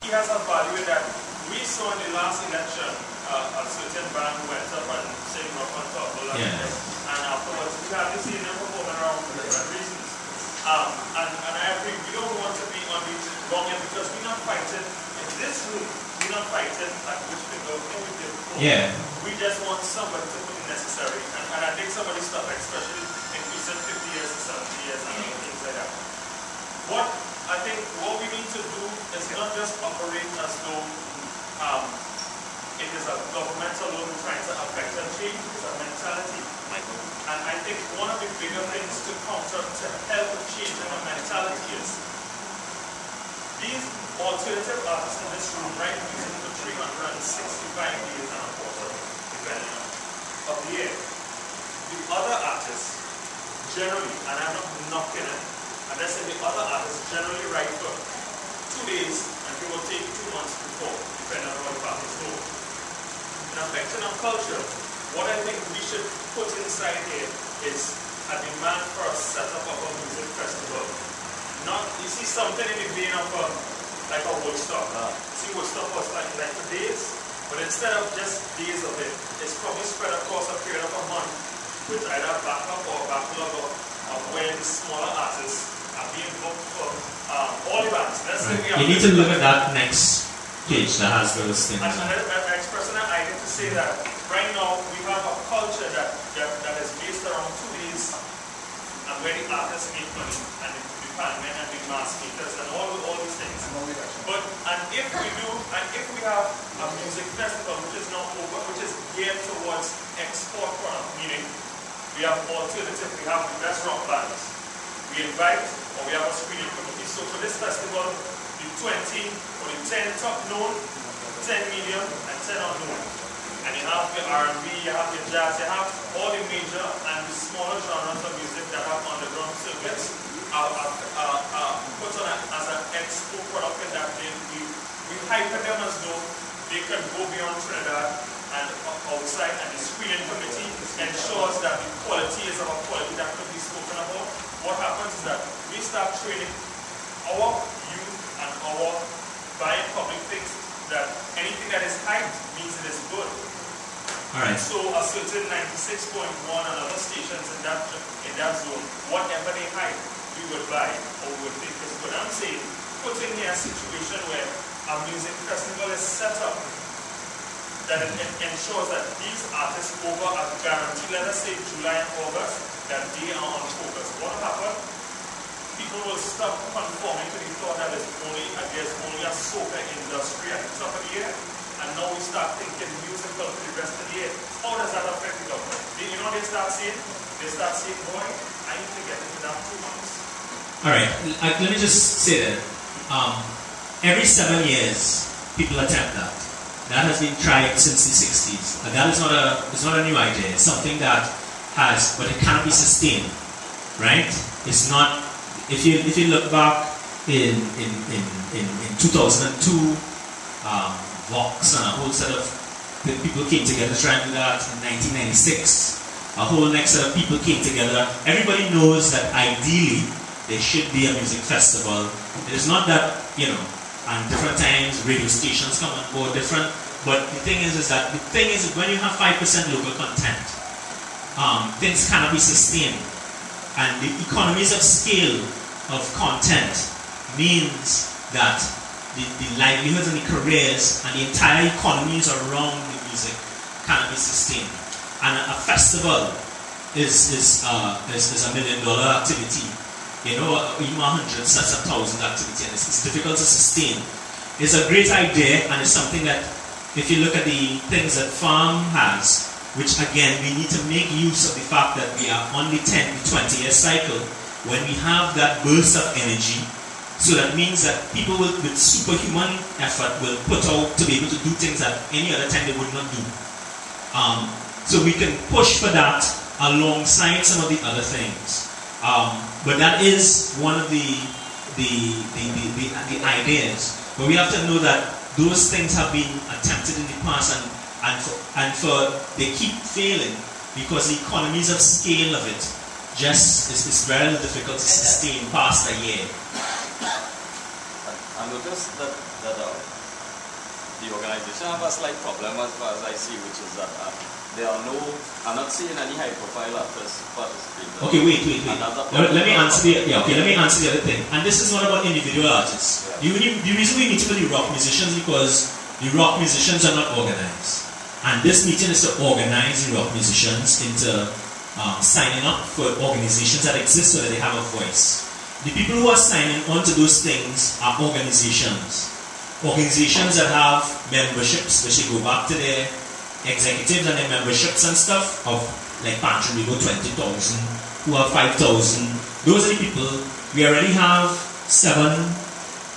He has a value that we saw in the last election, a certain band went up and sang rock on top of the and afterwards we have seen them performing around for different reasons. And I agree, we don't want to be on the wrong end because we're not fighting in this room, we're not fighting at which finger can we give before. Yeah. We just want somebody to put the necessary, and I think some of these stuff, especially increasing 50 years to 70 years and things like that. I think what we need to do is not just operate as though it is a governmental law trying to affect and change. It's a mentality. And I think one of the bigger things to counter, to help change our mentality is these alternative artists in this room, right, music for 365 days and a quarter, depending on the year. The other artists, generally, and I'm not knocking it, and I say the other artists generally write for 2 days and it will take 2 months before, depending on what the artists do. In affecting our culture, what I think we should put inside here is a demand for a setup of a music festival. Not, you see something in the vein of like a Woodstock. See, Woodstock was like for days, but instead of just days of it, it's probably spread across a period of a month with either a backup or a backlog of where the smaller artists are being booked for all the bands. You need to look at that next page that has those things. And I express an idea to say that right now we have a culture that is based around 2 days and where the artists make money and the bandmen and the mass makers and all these things. But if we have a music festival which is not over, which is geared towards export product, meaning we have alternative, we have the best rock bands. We invite or we have a screening committee. So for this festival, the 20 or the 10 top known, 10 medium and 10 unknown. And you have your R&B, you have your jazz, you have all the major and the smaller genres of music that have underground circuits are put on as an expo product in that we hyper them as though they can go beyond Trinidad and outside, and the screening committee ensures that the quality is of a quality that could be spoken about. What happens is that we start training our youth and our buying public thinks that anything that is hyped means it is good. Alright. So a certain 96.1 and other stations in that zone, whatever they hype, we would buy or we would think is good. I'm saying, putting here a situation where a music festival is set up that it ensures that these artists over a guarantee, let us say July and August, that they are on focus. What will happen? People will stop conforming to the thought that there's only a soca industry at the top of the year, and now we start thinking musical for the rest of the year. How does that affect the government? You know what they start saying? They start saying, boy, I need to get into that 2 months. Alright, let me just say that every 7 years people attempt that. That has been tried since the 60s. And that is not a new idea. It's something that has, but it cannot be sustained. Right? It's not, if you look back in 2002, Vox and a whole set of people came together trying to do that. In 1996, a whole next set of people came together. Everybody knows that ideally there should be a music festival. It is not that, and different times radio stations come on board different, but the thing is that when you have 5% local content, things cannot be sustained, and the economies of scale of content means that the livelihoods and the careers and the entire economies around the music cannot be sustained. And a festival is $1 million activity. Even 100 sets of 1,000 activity, and it's difficult to sustain. It's a great idea, and it's something that, if you look at the things that farm has, which again, we need to make use of the fact that we are on the 10 to 20 year cycle, when we have that burst of energy, so that means that people with superhuman effort will put out to be able to do things that any other time they would not do. So we can push for that alongside some of the other things. But that is one of the ideas. But we have to know that those things have been attempted in the past, and for they keep failing because the economies of scale of it just is very difficult to sustain past a year. I noticed that the organization have a slight problem as far as I see, which is that there are no, I'm not seeing any high-profile artists participating. Okay, wait. Let me answer the other thing. And this is not about individual artists. Yeah. The reason we meet with the rock musicians is because the rock musicians are not organized. And this meeting is to organize the rock musicians into signing up for organizations that exist so that they have a voice. The people who are signing on to those things are organizations. Organizations that have memberships, which they go back to their executives and their memberships and stuff of like Pantry, we go 20,000, who have 5,000. Those are the people. We already have 7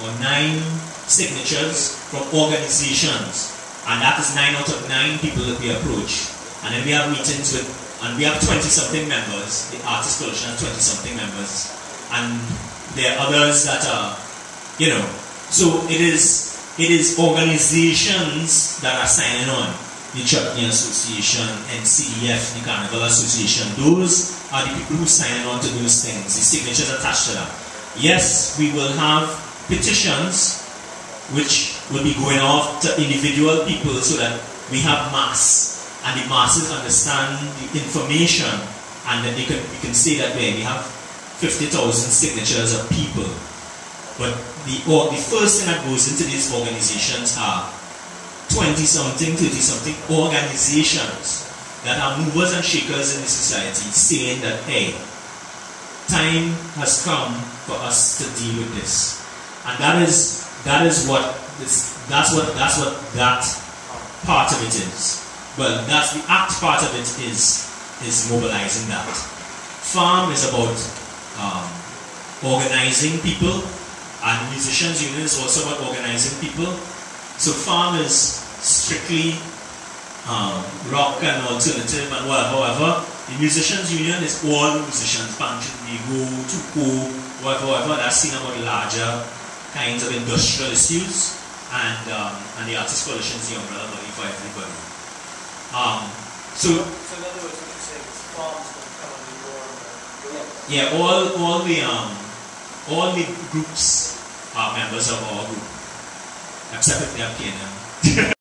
or 9 signatures from organizations, and that is 9 out of 9 people that we approach. And then we have meetings with, and we have 20-something members. The Artist Coalition has 20-something members, and there are others that are, so it is organizations that are signing on. The Chutney Association, NCDF, the Carnival Association, those are the people who sign on to those things, the signatures attached to that. Yes, we will have petitions which will be going off to individual people so that we have mass, and the masses understand the information, and that we can say that we have 50,000 signatures of people. But the first thing that goes into these organizations are 20-something, 30-something organizations that are movers and shakers in the society, saying that, hey, time has come for us to deal with this. And that's what that part of it is. Well, that's the act part of it is mobilizing that. Farm is about organizing people, and musicians union is also about organizing people. So farm is strictly rock and alternative and whatever. The musicians union is all musicians, Pancho, Nego, Tuco, whatever. That's seen about larger kinds of industrial issues, and the Artist Coalition is the umbrella body for everybody. So in other words, what you're saying is farms will come on the door. All the groups are members of our group. Except if they are PNM.